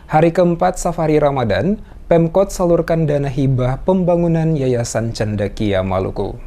Hari keempat Safari Ramadan, Pemkot salurkan dana hibah pembangunan Yayasan Cendekia Maluku.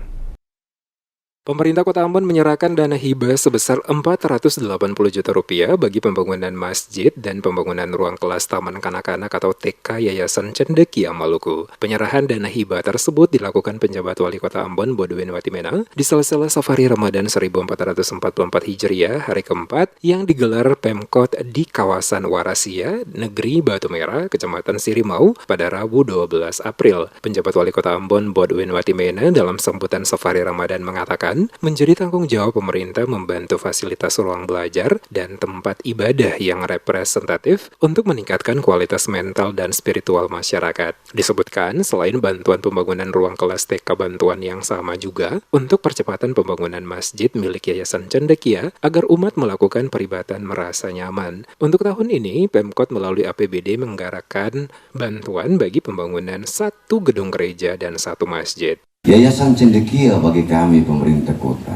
Pemerintah Kota Ambon menyerahkan dana hibah sebesar Rp480 juta bagi pembangunan masjid dan pembangunan ruang kelas Taman Kanak-kanak atau TK Yayasan Cendekia Maluku. Penyerahan dana hibah tersebut dilakukan penjabat Wali Kota Ambon Bodwin Watimena di sela-sela Safari Ramadan 1444 Hijriah hari keempat yang digelar Pemkot di kawasan Warasia, Negeri Batu Merah, Kecamatan Sirimau pada Rabu 12 April. Penjabat Wali Kota Ambon Bodwin Watimena dalam sambutan Safari Ramadan mengatakan menjadi tanggung jawab pemerintah membantu fasilitas ruang belajar dan tempat ibadah yang representatif untuk meningkatkan kualitas mental dan spiritual masyarakat. Disebutkan, selain bantuan pembangunan ruang kelas TK bantuan yang sama juga untuk percepatan pembangunan masjid milik Yayasan Cendekia agar umat melakukan peribadatan merasa nyaman. Untuk tahun ini, Pemkot melalui APBD menganggarkan bantuan bagi pembangunan 1 gedung gereja dan 1 masjid. Yayasan Cendekia bagi kami pemerintah kota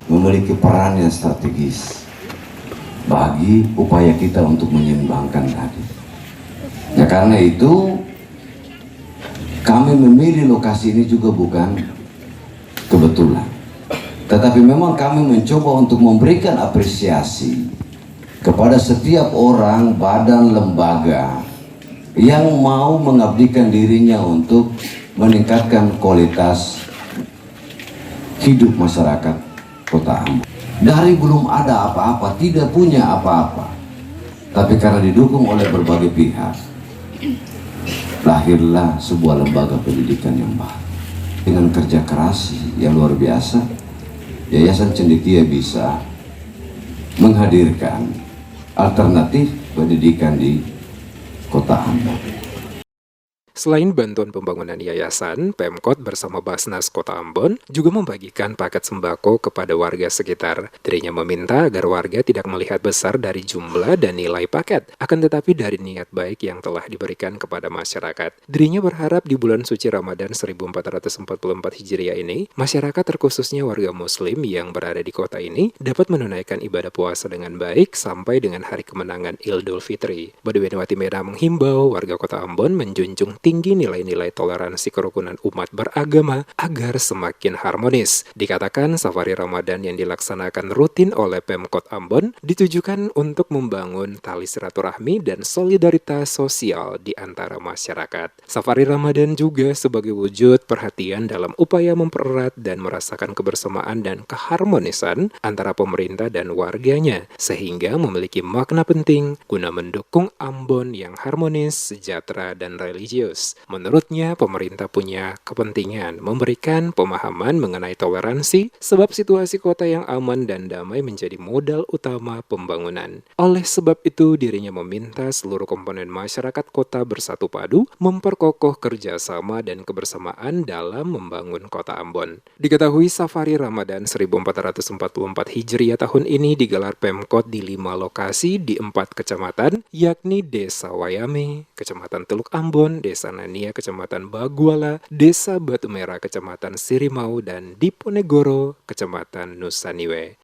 memiliki peran yang strategis bagi upaya kita untuk menyeimbangkan tadi. Ya karena itu kami memilih lokasi ini juga bukan kebetulan. Tetapi memang kami mencoba untuk memberikan apresiasi kepada setiap orang, badan, lembaga yang mau mengabdikan dirinya untuk meningkatkan kualitas hidup masyarakat Kota Ambon. Dari belum ada apa-apa, tidak punya apa-apa, tapi karena didukung oleh berbagai pihak, lahirlah sebuah lembaga pendidikan yang baru. Dengan kerja keras yang luar biasa, Yayasan Cendekia bisa menghadirkan alternatif pendidikan di Kota Ambon. Selain bantuan pembangunan yayasan, Pemkot bersama Basnas Kota Ambon juga membagikan paket sembako kepada warga sekitar. Dirinya meminta agar warga tidak melihat besar dari jumlah dan nilai paket, akan tetapi dari niat baik yang telah diberikan kepada masyarakat. Dirinya berharap di bulan suci Ramadan 1444 Hijriah ini, masyarakat terkhususnya warga Muslim yang berada di kota ini dapat menunaikan ibadah puasa dengan baik sampai dengan hari kemenangan Idul Fitri. Bodwin Watimena menghimbau warga Kota Ambon menjunjung tinggi nilai-nilai toleransi kerukunan umat beragama agar semakin harmonis. Dikatakan Safari Ramadan yang dilaksanakan rutin oleh Pemkot Ambon ditujukan untuk membangun tali silaturahmi dan solidaritas sosial di antara masyarakat. Safari Ramadan juga sebagai wujud perhatian dalam upaya mempererat dan merasakan kebersamaan dan keharmonisan antara pemerintah dan warganya, sehingga memiliki makna penting guna mendukung Ambon yang harmonis, sejahtera, dan religius. Menurutnya, pemerintah punya kepentingan memberikan pemahaman mengenai toleransi, sebab situasi kota yang aman dan damai menjadi modal utama pembangunan. Oleh sebab itu, dirinya meminta seluruh komponen masyarakat kota bersatu padu, memperkokoh kerjasama dan kebersamaan dalam membangun kota Ambon. Diketahui Safari Ramadan 1444 Hijriah tahun ini digelar Pemkot di 5 lokasi di 4 kecamatan, yakni Desa Wayame, Kecamatan Teluk Ambon, Desa Nania, Kecamatan Baguala, Desa Batu Merah, Kecamatan Sirimau, dan Diponegoro, Kecamatan Nusaniwe.